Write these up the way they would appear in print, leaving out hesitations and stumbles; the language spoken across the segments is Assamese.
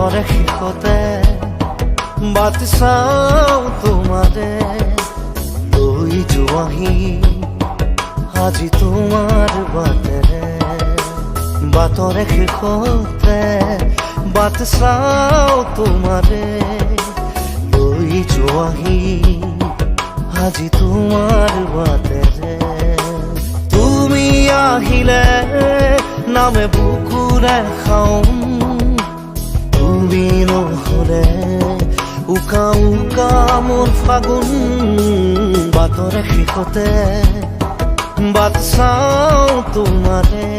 বাটৰে শেষতে বাট চাওঁ তোমাৰে লৈ যোৱাহি আজি তোমাৰ বাটেৰে বাটৰে শেষতে বাট চাওঁ তোমাৰে লৈ যোৱাহি আজি তোমাৰ বাটেৰে তুমি আহিলে নামে বুকুৰে খাওঁ তুমি নহ'লে উকা উকা মোৰ ফাগুন বাটৰে শেষতে বাট চাওঁ তোমাৰে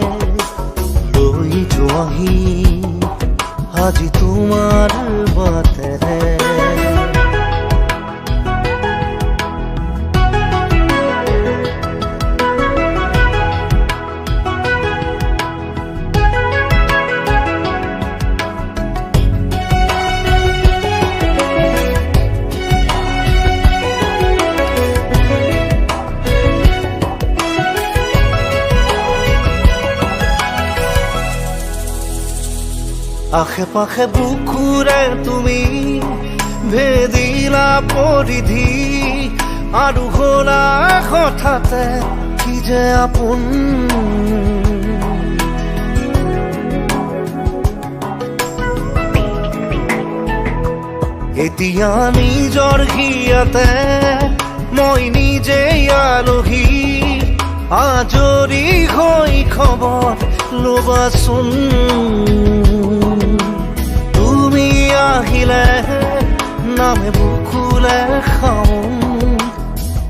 লৈ যোৱাহি আজি তোমাৰ বাটেৰে আশে পাশে বুকুৰে তুমি ভেদিলা পৰিধি আৰু হ'লা হঠাতে কি যে আপোন এতিয়া নিজৰ হিয়াতে মই নিজে আলহী আজৰি হৈ খবৰ ল'বাচোন তুমি আহিলে নামে বুকুলে খাওঁ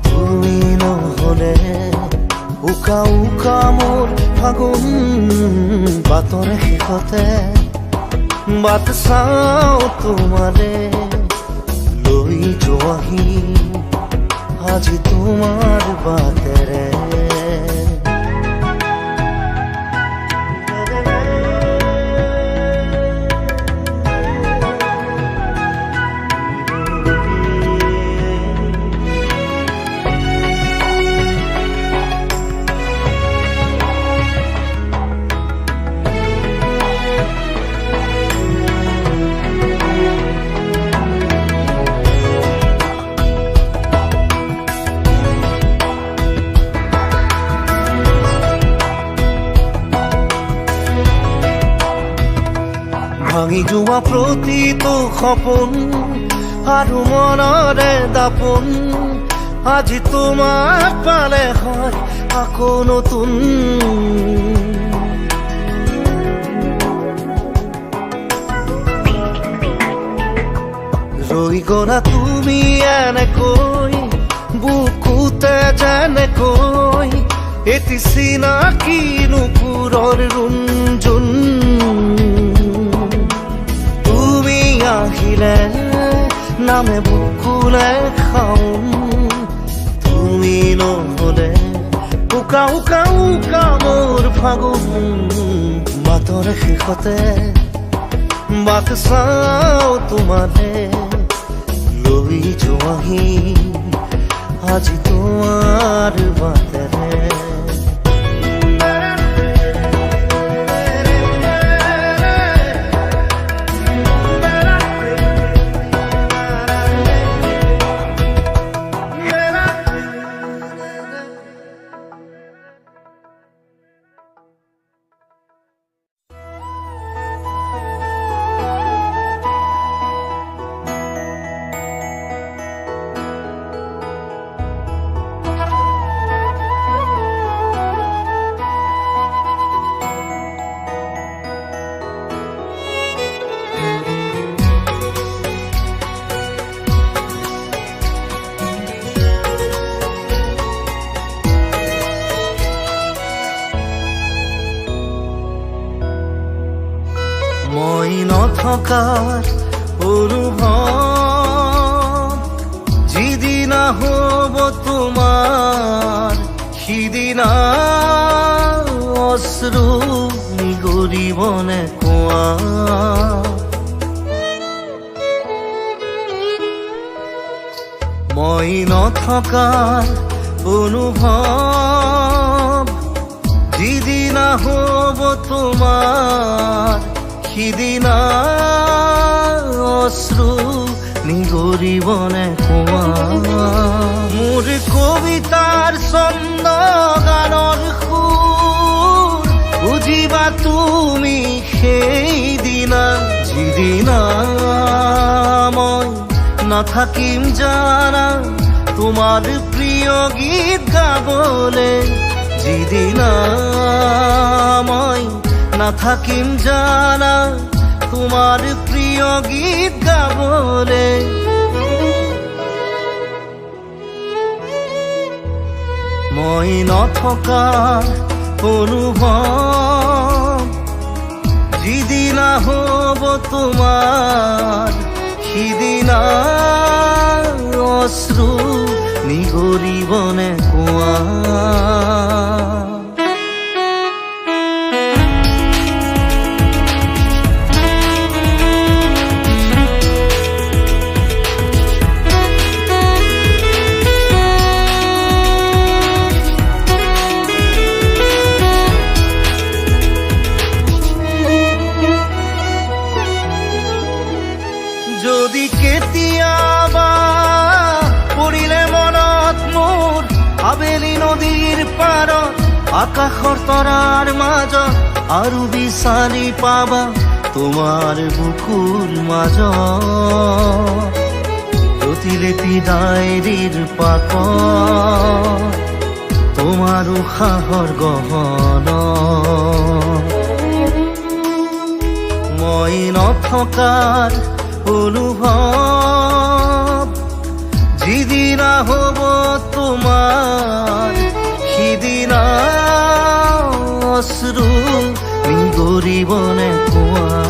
তুমি নহ'লে উকা উকা মোৰ ফাগুন বাটৰে শেষতে বাট চাওঁ তোমাৰে লৈ যোৱাহি আজি তোমাৰ বাটেৰে ভাঙি যোৱা প্ৰতিটো সপোন আৰু মনৰে দাপোন আজি তোমাক পালে হয় আকৌ নতুন ৰৈ গ'লা তুমি এনেকৈ বুকুতে যেনেকৈ এটি চিনাকি নুপুৰৰ ৰুণজুন আহিলে নামে বুকুলে খাওঁ তুমি নহ'লে উকা উকা উকা মোৰ ফাগুন বাটৰে শেষতে বাট চাওঁ তোমাৰে লৈ যোৱাহি আজি তোমাৰ বাটেৰে মই নথকাৰ অনুভৱ যিদিনা হ'ব তোমাৰ সিদিনা অশ্ৰু নিগৰিবনে কোৱা মই নথকাৰ অনুভৱ যিদিনা হ'ব তোমাৰ সিদিনা অশ্ৰু নিগৰিবনে কোৱা মোৰ কবিতাৰ ছন্দ গানৰ সুৰ বুজিবা তুমি সেইদিনা যিদিনা মই নাথাকিম জানা তোমাৰ প্ৰিয় গীত গাবলে যিদিনা মই নাথাকিম জানা তোমাৰ প্ৰিয় গীত গাবলে মই নথকা অনুভৱ যিদিনা হ'ব তোমাৰ সিদিনা অশ্ৰু নিগৰিবনে কোৱা যদি কেতিয়াবা পৰিলে মনত মোৰ আবেলি নদীৰ পাৰত আকাশৰ তৰাৰ মাজত আৰু বিচাৰি পাবা তোমাৰ বুকুৰ মাজত প্ৰতিলিপি ডায়েৰীৰ পাকত তোমাৰ উশাহৰ গহনা মই নথকাৰ অনুভৱ যিদিনা হ'ব তোমাৰ সিদিনা অশ্ৰু নিগৰিবনে কোৱা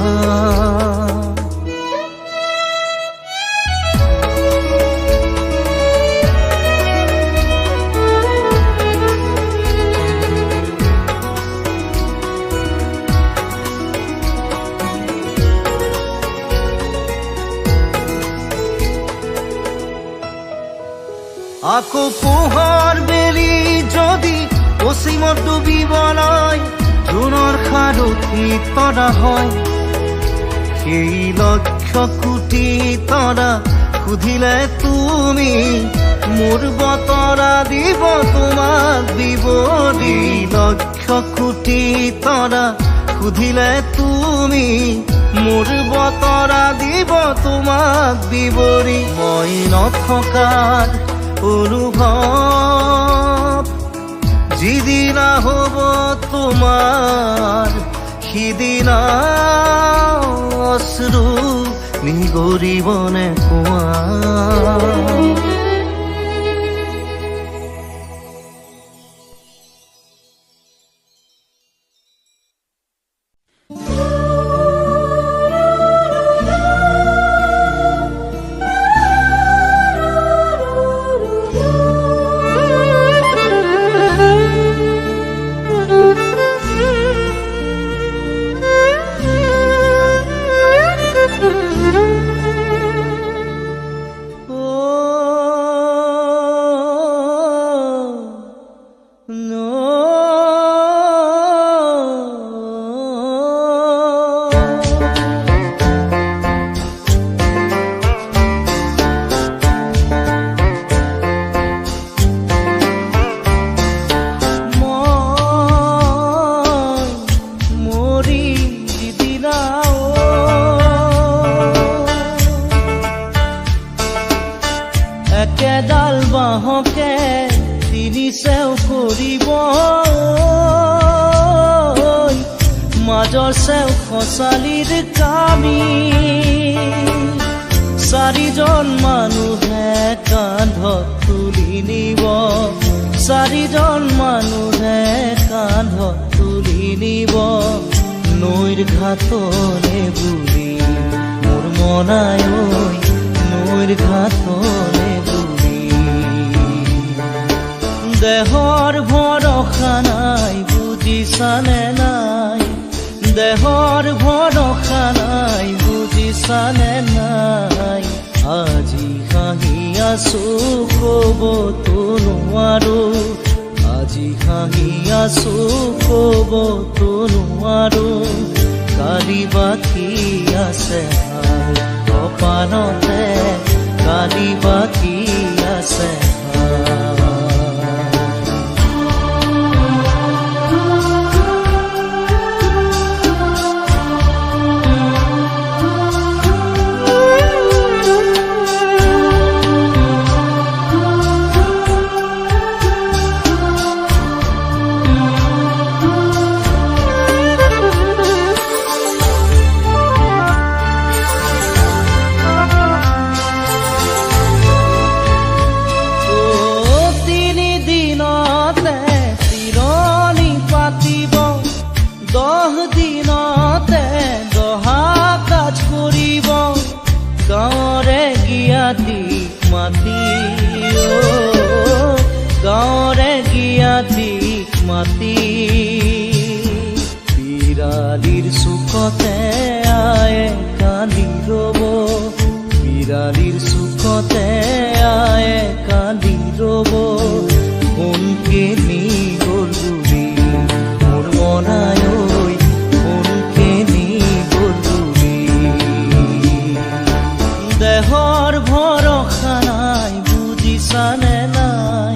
আকৌ পোহৰ বেলি যদি পশ্চিমত ডুবিবলৈ জোনৰ সাৰথি তৰা হয় সেই লক্ষ কোটি তৰা সুধিলে তুমি মোৰ বতৰা দিব তোমাক বিৱৰি লক্ষ কোটি তৰা সুধিলে তুমি মোৰ বতৰা দিব তোমাক বিৱৰি মই নথকাৰ অনুভৱ যিদিনা হ'ব তোমাৰ সিদিনা অশ্ৰু নিগৰিবনে কোৱা একেডাল বাঁহকে তিনি চেও কৰিব মাজৰ চেও খচালিৰ কামি চাৰিজন মানুহে কান্ধত তুলি নিব চাৰিজন মানুহে কান্ধত তুলি নিব নৈৰ ঘাটলে বুলি মোৰ মনাই নৈৰ ঘাটলে বুলি দেহৰ ভৰসা নাই বুজিছানে নাই দেহৰ ভৰসা নাই বুজিছানে নাই আজি হাঁহি আছো ক'বতো নোৱাৰো আজি হাঁহি আছো ক'বতো নোৱাৰো কালি বাকী আছে কপালতে কালি বাকি আছে গাঁৱৰে গিয়াতিক মাতি বিৰালিৰ চুকতে আয়ে কালি ৰব বিৰালিৰ চুকতে আয়ে কালি ৰব কোনকে নি গ'ল বুলি মোৰ মনাই ঐ কোনকে নি গ'ল বুলি দেহৰ ভৰসা নাই বুজিছানে নাই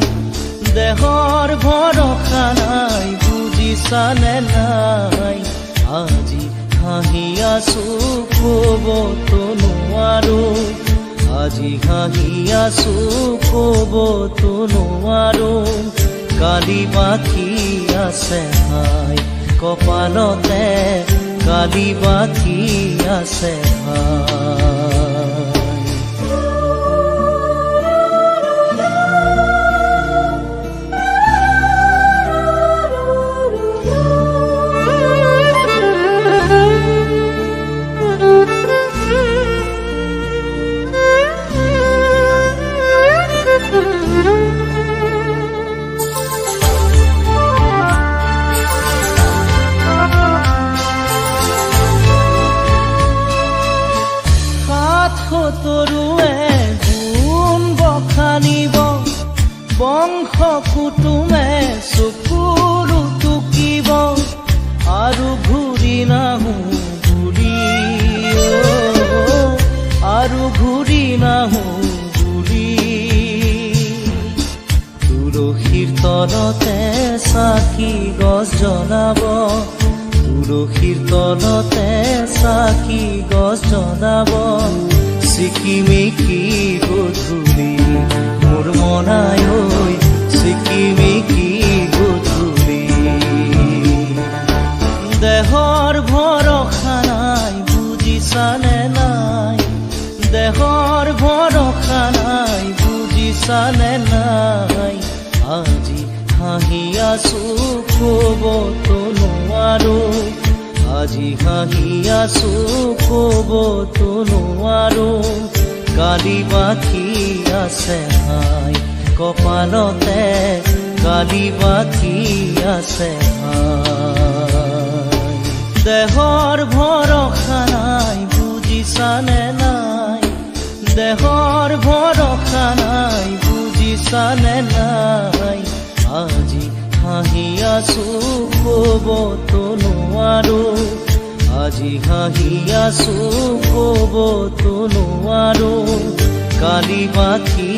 দেহৰ ভৰসা নাই বুজিছানে নাই আজি হাঁহি আছো ক'বতো নোৱাৰো আজি হাঁহি আছো ক'বতো নোৱাৰো কালি বাকী আছে ভাই কপালতে কালি বাকী আছে ভাই বংশ কুটুমে চকুৰু টুকিব আৰু ঘূৰি নাহো বুলি আৰু ঘূৰি নাহো বুলি তুলসীৰ তলতে চাকি গছ জ্বলাব তুলসীৰ তলতে চাকি গছ জ্বলাব চিকিমিকি গধূলি মোৰ মনাই ঐ চিকিমিকি গধূলি দেহৰ ভৰসা নাই বুজিছানে নাই দেহৰ ভৰসা নাই বুজিছানে নাই আজি হাঁহি আছো ক'বতো নোৱাৰো আজি হাঁহি আছো ক'বতো নোৱাৰো কালি বাকী আছে ভাই কপালতে কালি বাকী আছে ভাই দেহৰ ভৰসা নাই বুজিছানে নাই দেহৰ ভৰসা নাই বুজিছানে নাই আজি হাঁহি আছো ক'বতো নোৱাৰো আজি হাঁহি আছো ক'বতো নোৱাৰো কালি বাকী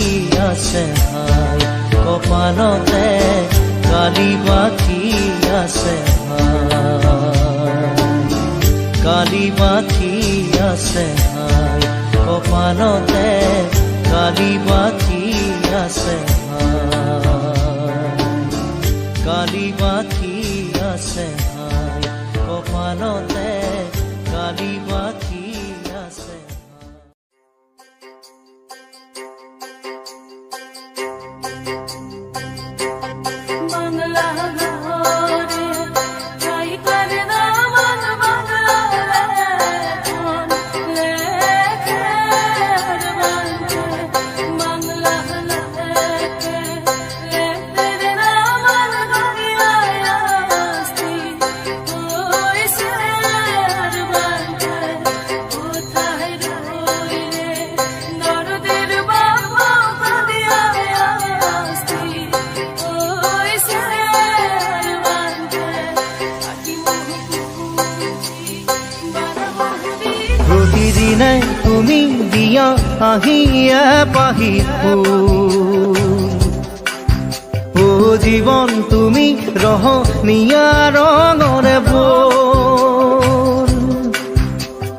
আছে ভাই কপালতে কালি বাকী আছে ভাই কালি বাকী আছে ভাই কপালতে কালি বাকী আছে ভাই কালি বাকী আছে ভাই কপালতে কালি বাকী আছে বাংলা ঘরে তাই করে না মন বাংলা লেখে বাংলা লেখে লেখে না মন গড়িয়া আসতি ওই সে কোথায় রইলে দরদের বাবা কাঁদিয়া আসতি ওই সে প্রতিদিনে তুমি দিয়া আহিয়ে পাহি ফুল ও জীৱন তুমি ৰহনীয়া ৰঙৰে বল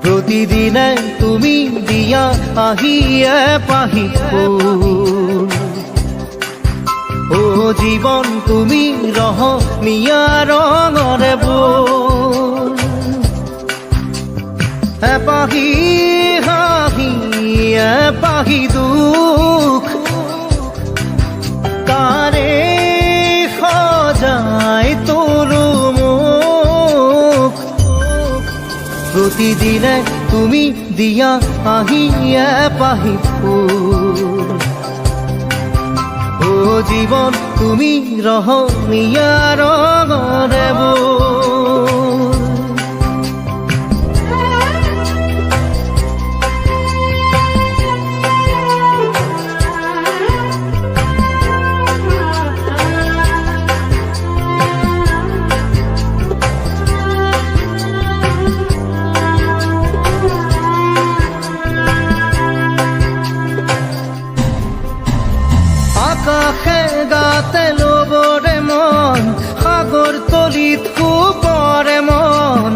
প্ৰতিদিনে তুমি দিয়া আহিয়ে পাহি ফুল ও জীৱন তুমি ৰহনীয়া ৰঙৰে বল এপাহি হাঁহি এপাহি দুখ তাৰে সজাই তোলো মোক প্ৰতিদিনে তুমি দিয়া আহিয়ে পাহি ফুল ও জীৱন তুমি ৰহনীয়া ৰঙৰে বল আকাশে গাতে লবৰে মন সাগৰ তলিত কোপৰে মন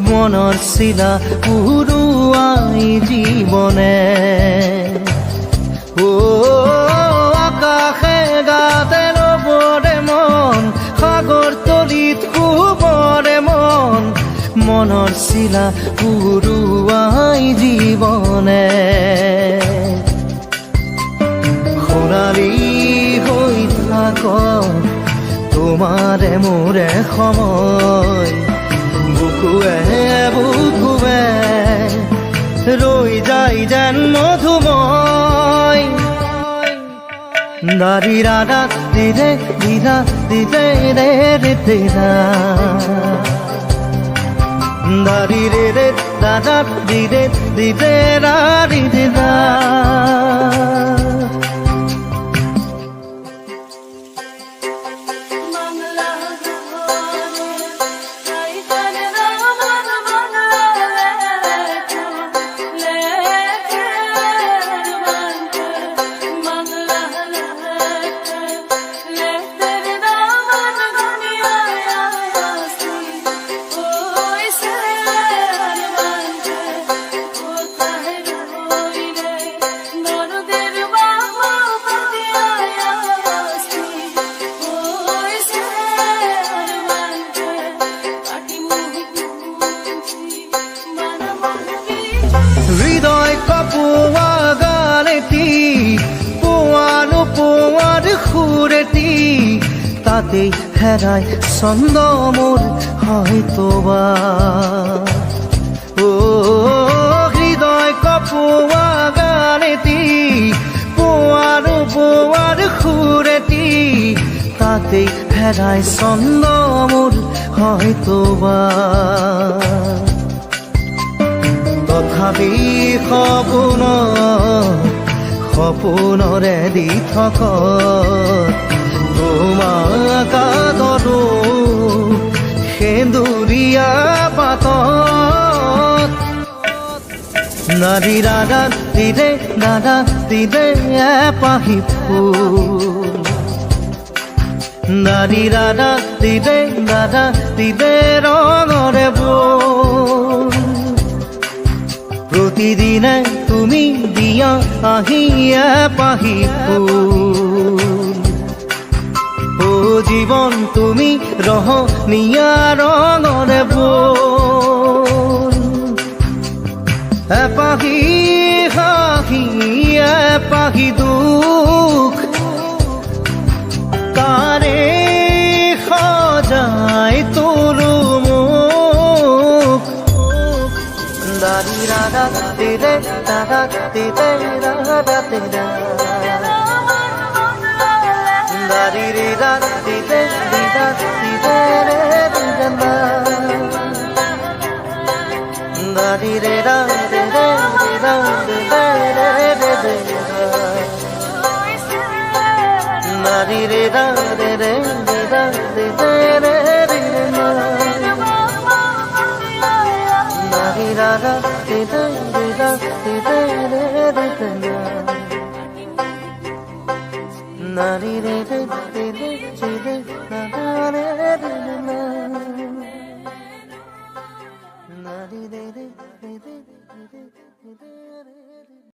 মনৰ চিলা উৰুৱাই জীৱনে ও আকাশে গাতে লবৰে মন সাগৰ তলিত কোপৰে মন মনৰ চিলা উৰুৱাই জীৱনে সোণালী হৈ থাক তোমাৰে মোৰে সময় বুকুৱে বুকুৱে ৰৈ যায় যেন মধুময় দাৰি ৰাধা দিৰে দিৰা দিৰে ৰে ৰে দিৰা দাৰি ৰে ৰে দাদা দিৰে দিৰে ৰা ৰি দিৰা হৃদয় কপোৱা গানেটি পোৱানো পোৱাৰ সুৰেটি তাতেই হেৰাই ছন্দ মোৰ হয়তোবা ও হৃদয় কপোৱা গানেটি পোৱানো পোৱাৰ সুৰেটি তাতেই হেৰাই ছন্দ মোৰ হয়তোবা তথাপি সপোনৰে দি থক তোমাক আদৰো সেন্দুৰীয়া পাতত নাৰী দাদা দিলে এপাহি ফুল নাৰী দাদা দিলে ৰঙৰে বল প্ৰতিদিনে তুমি দিয়া আহিয়ে পাহি ফুল ও জীৱন তুমি ৰহনীয়া ৰঙৰে বল এপাহি হাঁহি এপাহি দুখ তাৰে সজাই তোলো মোক দাৰি ৰাধা দিলে দাদা দিলে ৰাধা দিলে দাৰি ৰে ৰাধা দিলে দিদা দিলে ৰে দিদা দাৰি ৰে ৰাধা দিলে দিদা দিলে ৰে দিদা দাৰি ৰে রাধা রে রে দিদা দিদা রে দিদা দারি রাধা দিদা দিদা দিদা নারী রে রে রে রে রে না রে রে না নারী রে রে রে রে রে রে